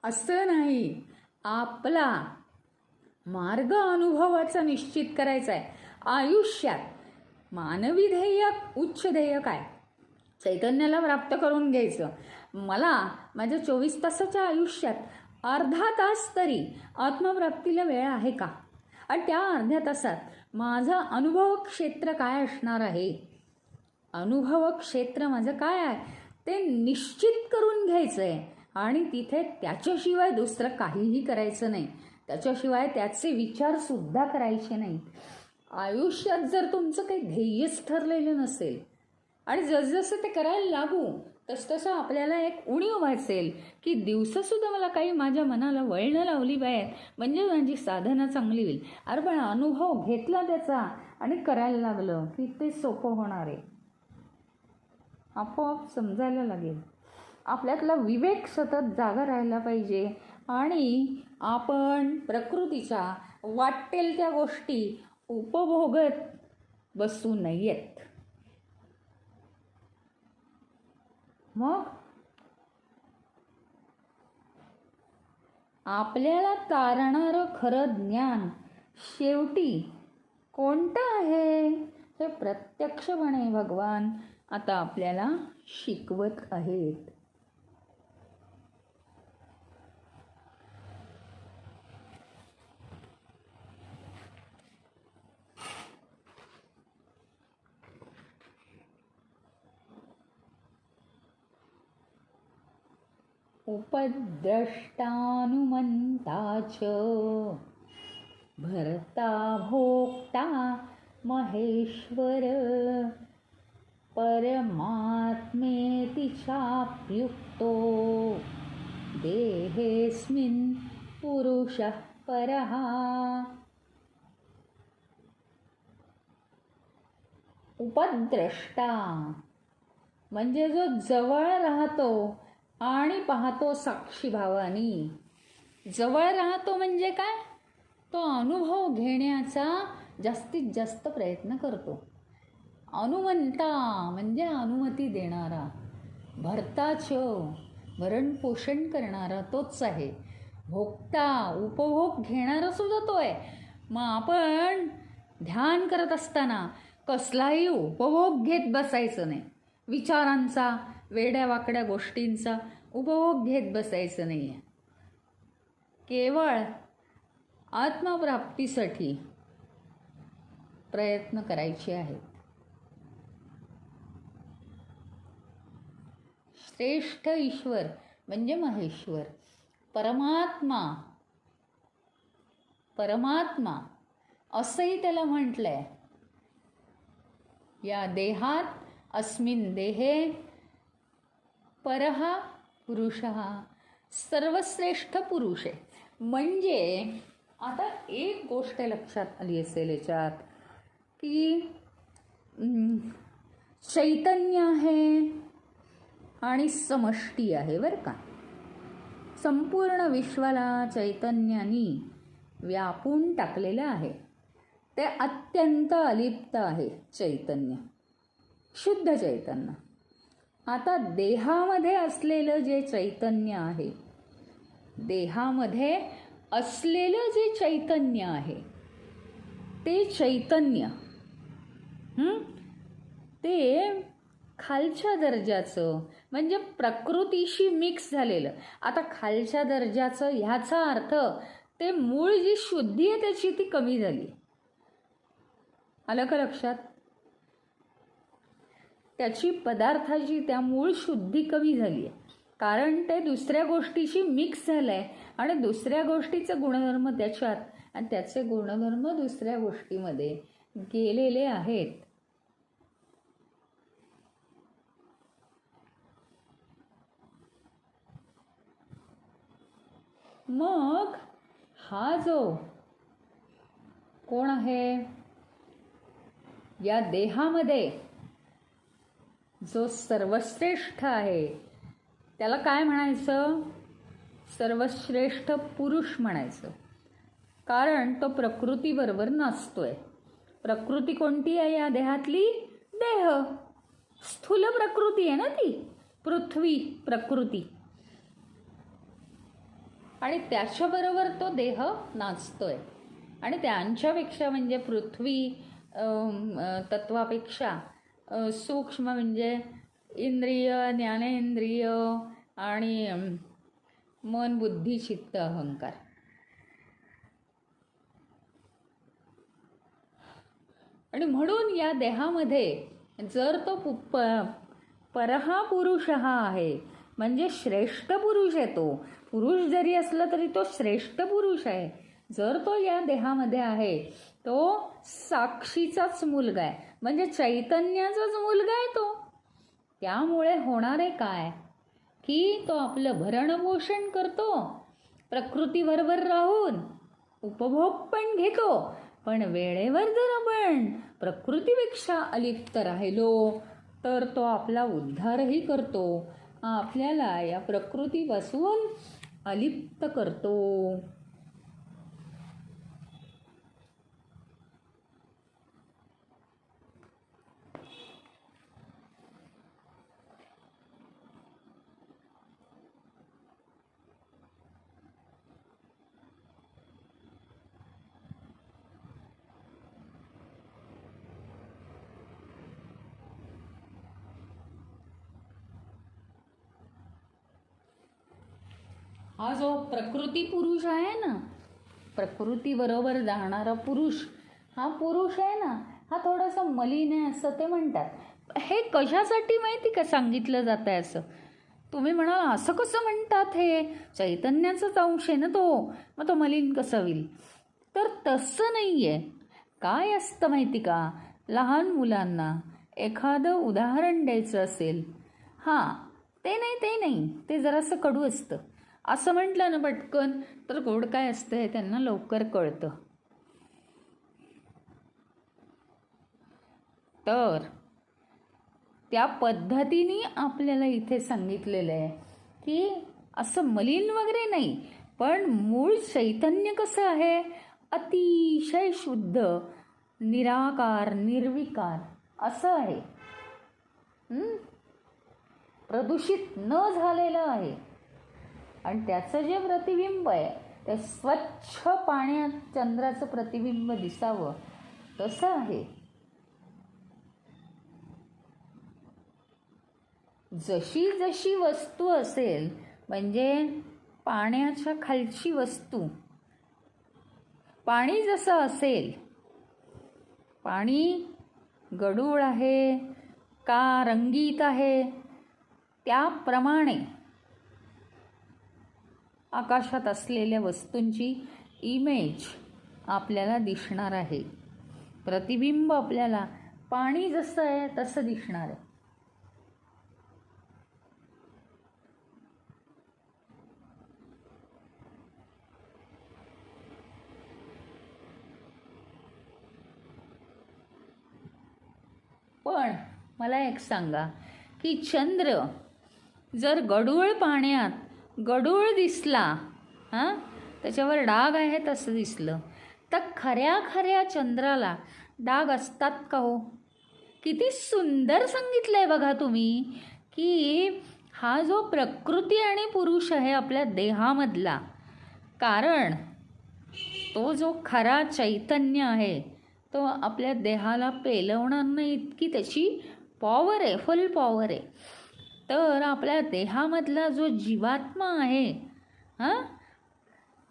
असं नाही, आपला मार्ग अनुभवाचा निश्चित करायचा आहे आयुष्यात. मानवी ध्येय, उच्च ध्येय काय, चैतन्याला प्राप्त करून घ्यायचं. मला माझ्या 24 तासाच्या आयुष्यात अर्धा तास तरी आत्मप्राप्तीला वेळ आहे का, आणि त्या अर्ध्या तासात माझं अनुभव क्षेत्र काय असणार आहे, अनुभव क्षेत्र माझं काय आहे ते निश्चित करून घ्यायचं आहे. आणि तिथे त्याच्याशिवाय दुसरं काहीही करायचं नाही, त्याच्याशिवाय त्याचे विचारसुद्धा करायचे नाही. आयुष्यात जर तुमचं काही ध्येयच ठरलेलं नसेल आणि जसजसं ते करायला लागू तसतसं आपल्याला एक उणीव वाटेल की दिवसंसुद्धा मला काही माझ्या मनाला वळणं लावली पाहिजे म्हणजे माझी साधना चांगली होईल. अरे पण अनुभव घेतला त्याचा आणि करायला लागलं की ते सोपं होणार आहे, आपोआप समजायला लागेल. आपल्यातला विवेक सतत जागा राहायला पाहिजे आणि आपण प्रकृतीच्या वाटेल त्या गोष्टी उपभोगत बसू नयेत. मग आपल्याला तारणारं खरं ज्ञान शेवटी कोणतं आहे हे प्रत्यक्षपणे भगवान आता आपल्याला शिकवत आहेत. उपद्रष्टानुमंता च भर्ता भोक्ता महेश्वर परमात्मेति चाप्युक्तो देहेस्मिन् पुरुषः परः. उपद्रष्टा म्हणजे जो जवळ राहतो आणि पाहतो साक्षी भावानी. जवळ राहतो म्हणजे काय, तो अनुभव घेण्याचा जास्तीत जास्त प्रयत्न करतो. अनुमंता म्हणजे अनुमती देणारा, भरताचं भरण पोषण करणारा तोच आहे. भोगता उपभोग घेणारा सुद्धा तो आहे. मग आपण ध्यान करत असताना कसलाही उपभोग घेत बसायचं नाही. विचारांचा वेड्या वाकड्या गोष्टींचा उपभोग घेत बसायचं नाही आहे. केवळ आत्मप्राप्तीसाठी प्रयत्न करायचे आहेत. श्रेष्ठ ईश्वर म्हणजे महेश्वर, परमात्मा असंही त्याला म्हटलंय. या देहात अस्मिन देहे परहा पुरुषः, सर्वश्रेष्ठ पुरुष आहे. म्हणजे आता एक गोष्ट लक्षात आली असेल याच्यात की चैतन्य आहे आणि समष्टी आहे बरं का. संपूर्ण विश्वाला चैतन्यानी व्यापून टाकलेलं आहे. ते अत्यंत अलिप्त आहे चैतन्य, शुद्ध चैतन्य. आता देहामध्ये असलेलं जे चैतन्य आहे, देहामध्ये असलेलं जे चैतन्य आहे ते चैतन्य ते खालच्या दर्जाचं म्हणजे प्रकृतीशी मिक्स झालेलं. आता खालच्या दर्जाचं ह्याचा अर्थ ते मूळ जी शुद्धी आहे त्याची ती कमी झाली. आलं का लक्षात? त्याची पदार्थाची त्या मूळ शुद्धी कमी झाली आहे, कारण ते दुसऱ्या गोष्टीशी मिक्स झालं आहे आणि दुसऱ्या गोष्टीचे गुणधर्म त्याच्यात आणि त्याचे गुणधर्म दुसऱ्या गोष्टीमध्ये गेलेले आहेत. मग हा जो कोण आहे, या देहामध्ये जो सर्वश्रेष्ठ आहे त्याला काय म्हणायचं? सर्वश्रेष्ठ पुरुष म्हणायचं. कारण तो प्रकृतीबरोबर नाचतोय. प्रकृती कोणती आहे या देहातली? देह, स्थूल प्रकृती आहे ना ती, पृथ्वी प्रकृती. आणि त्याच्याबरोबर तो देह नाचतोय. आणि त्यांच्यापेक्षा म्हणजे पृथ्वी तत्वापेक्षा सूक्ष्म म्हणजे इंद्रिय, ज्ञानेंद्रिय आणि मन, बुद्धी, चित्त, अहंकार. आणि म्हणून या देहामध्ये जर तो परहा पुरुष हा आहे म्हणजे श्रेष्ठ पुरुष आहे. तो पुरुष जरी असला तरी तो श्रेष्ठ पुरुष आहे. जर तो या देहामध्ये आहे तो साक्षीचाच मुलगा आहे म्हणजे चैतन्याचाच मुलगा आहे तो. त्यामुळे होणारे काय की तो आपलं भरणपोषण करतो, प्रकृतीबरोबर राहून उपभोग पण घेतो. पण वेळेवर जर आपण प्रकृतीपेक्षा अलिप्त राहिलो तर तो आपला उद्धारही करतो, आपल्याला या प्रकृतीपासून अलिप्त करतो. हा जो प्रकृती पुरुष आहे ना, प्रकृती बरोबर जाणारा पुरुष, हा पुरुष आहे ना, हा थोडासा मलिन आहे असं ते म्हणतात. हे कशासाठी माहिती का सांगितलं जात आहे असं? तुम्ही म्हणाल असं कसं म्हणतात, हे चैतन्याचाच अंश आहे ना तो, मग तो मलिन कसं होईल? तर तसं नाही आहे. काय असतं माहिती का, लहान मुलांना एखादं उदाहरण द्यायचं असेल, हां ते नाही ते जरासं कडू असतं असं म्हटलं ना पटकन, तर गोड काय असतं हे त्यांना लवकर कळतं. तर त्या पद्धतीने आपल्याला इथे सांगितलेलं आहे की असं मलिन वगैरे नाही, पण मूळ चैतन्य कसं आहे, अतिशय शुद्ध, निराकार, निर्विकार असं आहे. प्रदूषित न झालेलं आहे. आणि त्याचं जे प्रतिबिंब आहे ते स्वच्छ पाण्यात चंद्राचं प्रतिबिंब दिसावं तसं आहे. जशी जशी वस्तू असेल, म्हणजे पाण्याच्या खालची वस्तू, पाणी जसं असेल, पाणी गढूळ आहे का रंगीत आहे, त्याप्रमाणे आकाशात असलेल्या वस्तूंची इमेज आपल्याला दिसणार आहे. प्रतिबिंब आपल्याला पाणी जसं आहे तसं दिसणार आहे. पण मला एक सांगा की चंद्र जर गढूळ पाण्यात गढूळ दिसला, त्याच्यावर डाग आहे तसं दिसलं, तर खऱ्या खऱ्या चंद्राला डाग असतात का हो? किती सुंदर सांगितलं आहे बघा तुम्ही की हा जो प्रकृती आणि पुरुष आहे आपल्या देहामधला, कारण तो जो खरा चैतन्य आहे तो आपल्या देहाला पेलवणार नाही इतकी त्याची पॉवर आहे, फुल पॉवर आहे. तर आपल्या देहामधला जो जीवात्मा आहे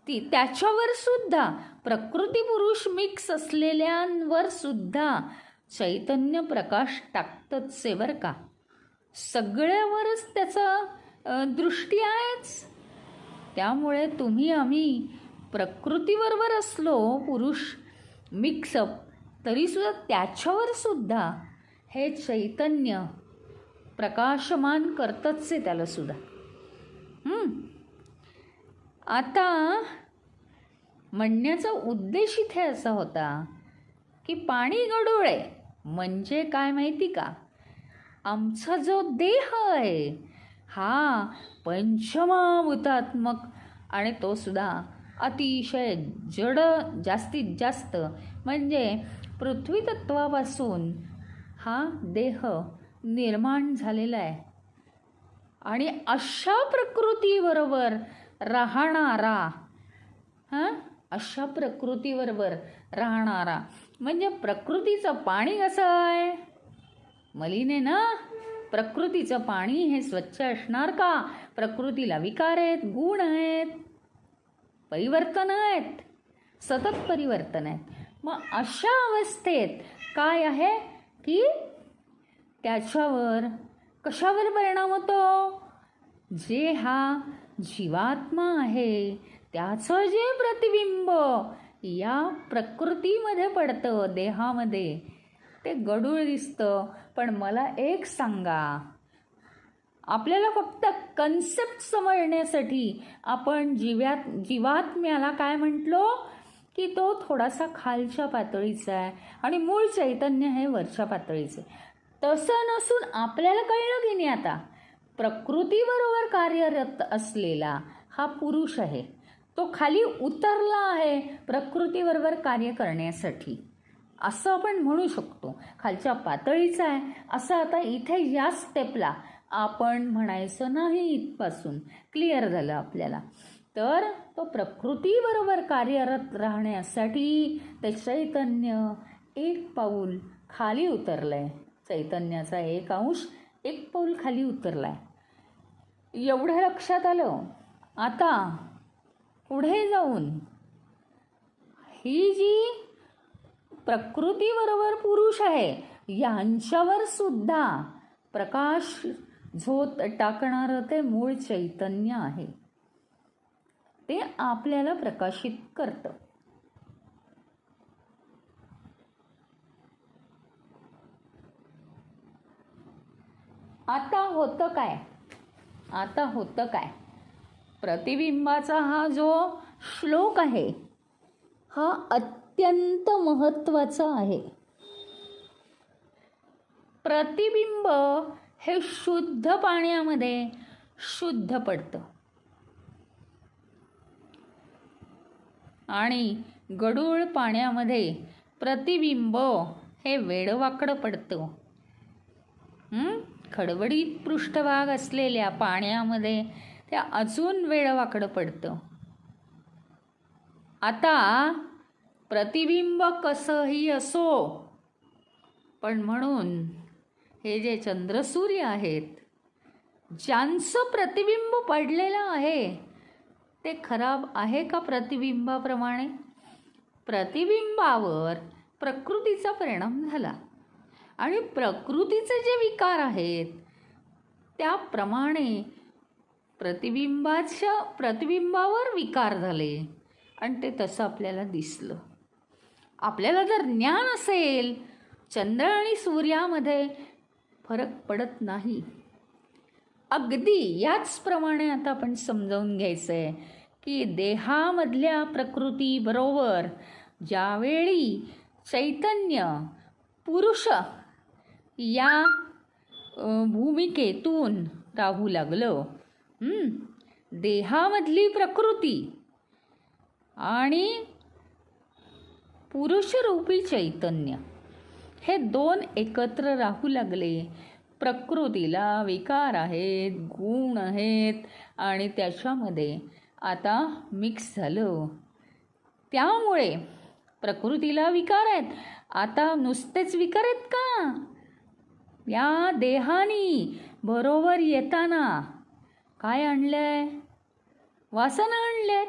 त्याच्यावर सुद्धा प्रकृती पुरुष मिक्स असलेल्यांवर सुद्धा चैतन्य प्रकाश टाकतच आहे बरं का. सगळ्यावरच त्याचा दृष्टी आहेच. त्यामुळे तुम्ही आम्ही प्रकृतीबरोबर असलो पुरुष मिक्सअप, तरीसुद्धा त्याच्यावर सुद्धा हे चैतन्य प्रकाशमान करतच आहे त्याला सुद्धा. आता म्हणण्याचा उद्देश इथे असा होता की पाणी गढूळ आहे म्हणजे काय माहिती का, आमचा जो देह आहे हा पंचमहाभूतात्मक आणि तो सुद्धा अतिशय जड, जास्तीत जास्त म्हणजे पृथ्वी तत्वापासून हा देह निर्माण झालेला आहे. आणि अशा प्रकृतीबरोबर राहणारा, अशा प्रकृतीबरोबर राहणारा म्हणजे प्रकृतीचं पाणी कसं आहे, मलिन आहे ना. प्रकृतीचं पाणी हे स्वच्छ असणार का? प्रकृतीला विकार आहेत, गुण आहेत, परिवर्तन आहेत, सतत परिवर्तन आहेत. मग अशा अवस्थेत काय आहे की त्याच्यावर कशावर परिणाम होतो, जे हा जीवात्मा आहे त्याचं जे प्रतिबिंब या प्रकृतीमध्ये पडतं देहामध्ये, ते गढूळ दिसतं. पण मला एक सांगा, आपल्याला फक्त कन्सेप्ट समजण्यासाठी आपण जीवात्म्याला काय म्हटलो की तो थोडासा खालच्या पातळीचा आहे आणि मूळ चैतन्य हे वरच्या पातळीचं आहे. तसं नसून आपल्याला कळलं की नाही आता, प्रकृतीबरोबर कार्यरत असलेला हा पुरुष आहे, तो खाली उतरला आहे प्रकृतीबरोबर कार्य करण्यासाठी, असं आपण म्हणू शकतो. खालच्या पातळीचा आहे असं आता इथे या स्टेपला आपण म्हणायचं नाही. इथपासून क्लिअर झालं आपल्याला. तर तो प्रकृतीबरोबर कार्यरत राहण्यासाठी ते चैतन्य एक पाऊल खाली उतरलं आहे. चैतन्याचा एक अंश एक पाऊल खाली उतरला आहे. एवढं लक्षात आलं. आता पुढे जाऊन ही जी प्रकृतीबरोबर पुरुष आहे यांच्यावर सुद्धा प्रकाश झोत टाकणारं ते मूळ चैतन्य आहे, ते आपल्याला प्रकाशित करतं. आता होतं काय, प्रतिबिंबाचा हा जो श्लोक आहे हा अत्यंत महत्त्वाचा आहे. प्रतिबिंब हे शुद्ध पाण्यामध्ये शुद्ध पडतं आणि गढूळ पाण्यामध्ये प्रतिबिंब हे वेडवाकडं पडतं. खडबडीत पृष्ठभाग असलेल्या पाण्यामध्ये ते अजून वेडवाकडं पडतं. आता प्रतिबिंब कसंही असो, पण म्हणून हे जे चंद्रसूर्य आहेत ज्यांचं प्रतिबिंब पडलेलं आहे ते खराब आहे का प्रतिबिंबाप्रमाणे? प्रतिबिंबावर प्रकृतीचा परिणाम झाला आणि प्रकृतीचे जे विकार आहेत त्याप्रमाणे प्रतिबिंबावर विकार झाले आणि ते तसं आपल्याला दिसलं. आपल्याला जर ज्ञान असेल, चंद्र आणि सूर्यामध्ये फरक पडत नाही. अगदी याचप्रमाणे आता आपण समजावून घ्यायचं आहे की देहामधल्या प्रकृतीबरोबर ज्यावेळी चैतन्य पुरुष या भूमिकेतून राहू लागलं, देहामधली प्रकृती आणि पुरुषरूपी चैतन्य हे दोन एकत्र राहू लागले. प्रकृतीला विकार आहेत, गुण आहेत आणि त्याच्यामध्ये आता मिक्स झालं. त्यामुळे प्रकृतीला विकार आहेत. आता नुसतेच विकार आहेत का? या देहानी बरोबर येताना काय आणलंय? वासना आणल्यात.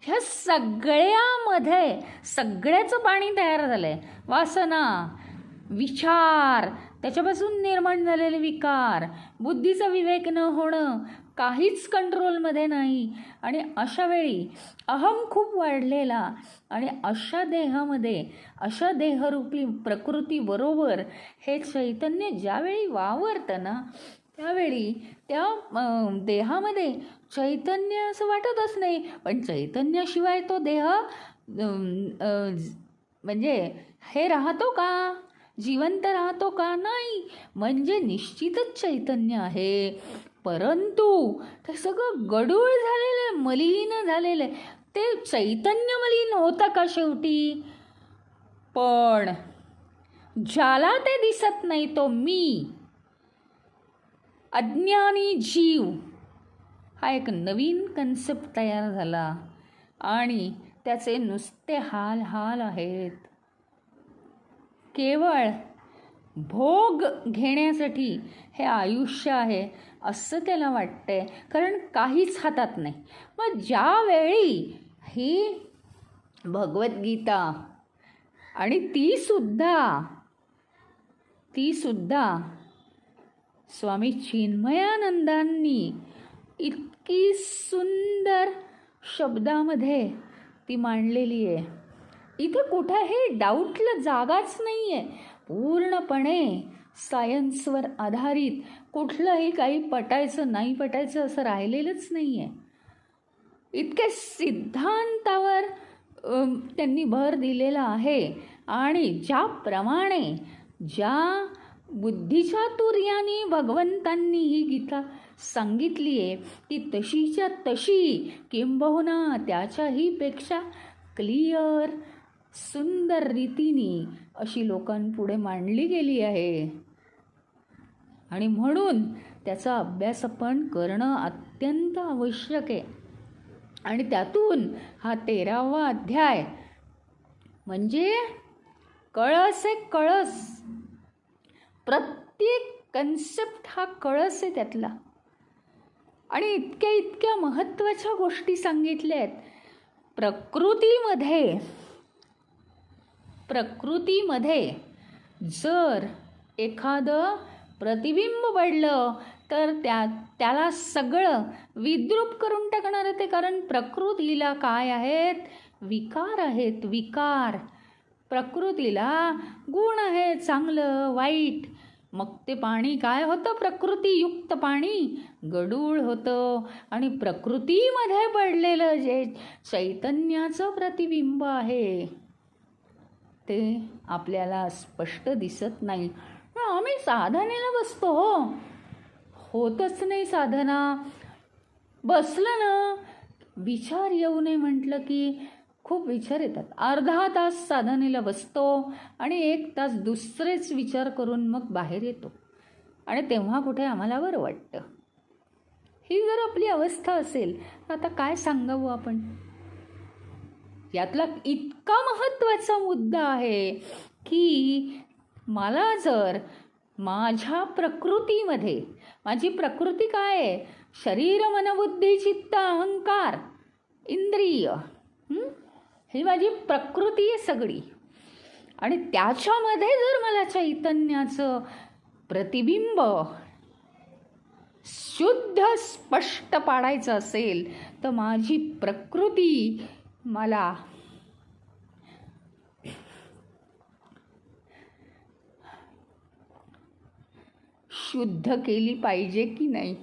ह्या सगळ्यामध्ये सगळ्याचं पाणी तयार झालंय. वासना, विचार, त्याच्यापासून निर्माण झालेले विकार, बुद्धीचा विवेक न होणं, काहीच कंट्रोलमध्ये नाही. आणि अशा वेळी अहम खूप वाढलेला आणि अशा देहामध्ये, अशा देहरूपी प्रकृतीबरोबर हे चैतन्य ज्यावेळी वावरतं ना, त्यावेळी त्या देहामध्ये चैतन्य असं वाटतच नाही. पण चैतन्याशिवाय तो देह म्हणजे हे राहतो का? जिवंत राहतो का? नाही. म्हणजे निश्चितच चैतन्य आहे, परंतु ते सगळं गडूळ झालेलं, मलिन झालेलं. ते चैतन्य मलिन होतं का शेवटी? पण ज्याला ते दिसत नाही तो मी, अज्ञानी जीव, हा एक नवीन कन्सेप्ट तयार झाला आणि त्याचे नुसते हाल हाल आहेत. केवळ भोग घेण्यासाठी हे आयुष्य आहे असं त्याला वाटतंय, कारण काहीच हातात नाही. मग ज्यावेळी ही भगवद्गीता आणि ती सुद्धा स्वामी चिन्मयानंदांनी इतकी सुंदर शब्दामध्ये ती मांडलेली आहे. इथे कुठेही डाऊटला जागाच नाही आहे. पूर्णपणे सायन्सवर आधारित, कुठलंही काही पटायचं नाही पटायचं असं राहिलेलंच नाही आहे. इतके सिद्धांतावर त्यांनी भर दिलेला आहे आणि ज्याप्रमाणे ज्या बुद्धिचातुर्याने भगवंतांनी ही गीता सांगितली आहे ती तशीच्या तशी, किंबहुना त्याच्याही पेक्षा क्लिअर, सुंदर रीतीने अशी लोकांपुढे मांडली गेली आहे. आणि म्हणून त्याचा अभ्यास आपण करणं अत्यंत आवश्यक आहे. आणि त्यातून हा 13वा अध्याय म्हणजे कळस आहे. कळस, प्रत्येक कन्सेप्ट हा कळस आहे त्यातला. आणि इतक्या महत्त्वाच्या गोष्टी सांगितल्या आहेत. प्रकृतीमध्ये जर एखादं प्रतिबिंब पडलं तर त्याला सगळं विद्रूप करून टाकणार ते. कारण प्रकृतीला काय आहेत? विकार आहेत. विकार. प्रकृतीला गुण आहे, चांगलं वाईट. मग ते पाणी काय होतं? प्रकृतीयुक्त पाणी गडूळ होतं. आणि प्रकृतीमध्ये पडलेलं जे चैतन्याचं प्रतिबिंब आहे ते आपल्याला स्पष्ट दिसत नाही. आम्ही साधनेला बसतो, होतच नाही साधना. बसलं ना, विचार येऊ नये म्हटलं की खूप विचार येतात. अर्धा तास साधनेला बसतो आणि 1 तास दुसरेच विचार करून मग बाहेर येतो आणि तेव्हा कुठे आम्हाला बरं वाटतं. ही जर आपली अवस्था असेल तर आता काय सांगावं आपण? यातला इतका महत्त्वाचा मुद्दा आहे की मला जर माझ्या प्रकृतीमध्ये, माझी प्रकृती काय आहे? शरीर, मन, बुद्धी, चित्त, अहंकार, इंद्रिय, ही माझी प्रकृती आहे सगळी. आणि त्याच्यामध्ये जर मला चैतन्याचं प्रतिबिंब शुद्ध स्पष्ट पाडायचं असेल तर माझी प्रकृती मला शुद्ध केली पाहिजे की नाही?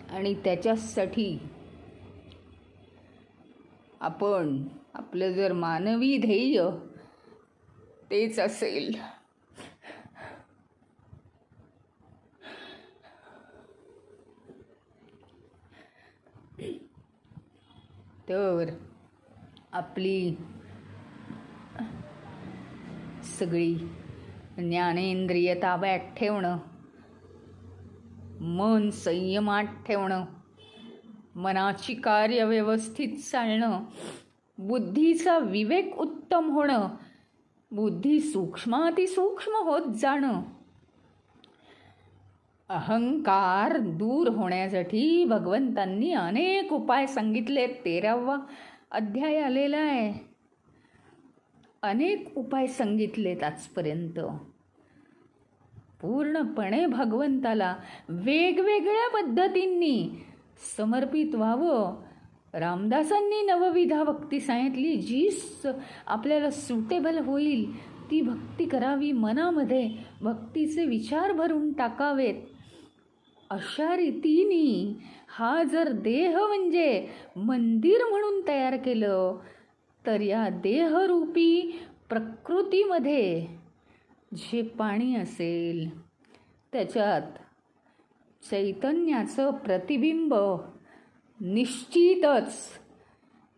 आणि त्याच्यासाठी आपण आपलं जर मानवी ध्येय तेच असेल तर आपली सगळी ज्ञानेंद्रिय ताब्यात ठेवणं, मन संयमात ठेवणं, मनाची कार्य व्यवस्थित चालणं, बुद्धीचा विवेक उत्तम होणं, बुद्धी सूक्ष्मातिसूक्ष्म होत जाणं, अहंकार दूर होण्यासाठी भगवंतांनी अनेक उपाय सांगितले. 13वा अध्याय आलेला आहे. अनेक उपाय सांगितलेत आजपर्यंत. पूर्णपणे भगवंताला वेगवेगळ्या पद्धतींनी समर्पित व्हावं. रामदासांनी नवविधा भक्ती सांगितली. जी आपल्याला सुटेबल होईल ती भक्ती करावी. मनामध्ये भक्तीचे विचार भरून टाकावेत. अशा रीतीने हा जर देह म्हणजे मंदिर म्हणून तयार केलं तर या देहरूपी प्रकृतीमध्ये जे पाणी असेल त्याच्यात चैतन्याचं प्रतिबिंब निश्चितच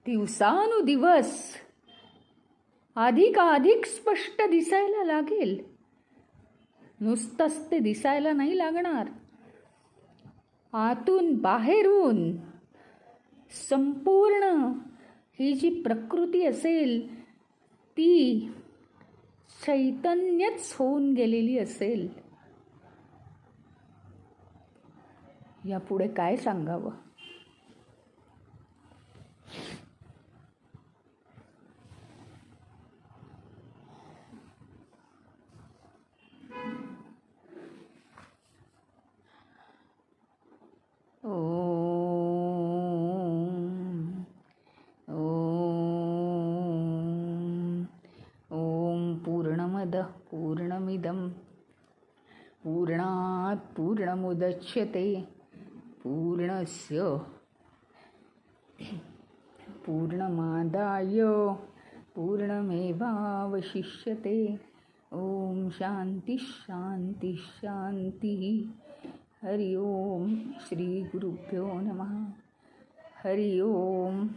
दिवसानुदिवस अधिकाधिक स्पष्ट दिसायला लागेल. नुसतंच ते दिसायला नाही लागणार. आतून बाहेरून संपूर्ण ही जी प्रकृती असेल ती चैतन्यच होऊन गेलेली असेल. यापुढे काय सांगावं? पूर्णमिदं पूर्णात् पूर्णमुदच्यते पूर्णस्य पूर्णमादाय पूर्णमेवावशिष्यते. ओम शांती शांती शांती. हरि ओम. श्री गुरुभ्यो नमः. हरि ओम.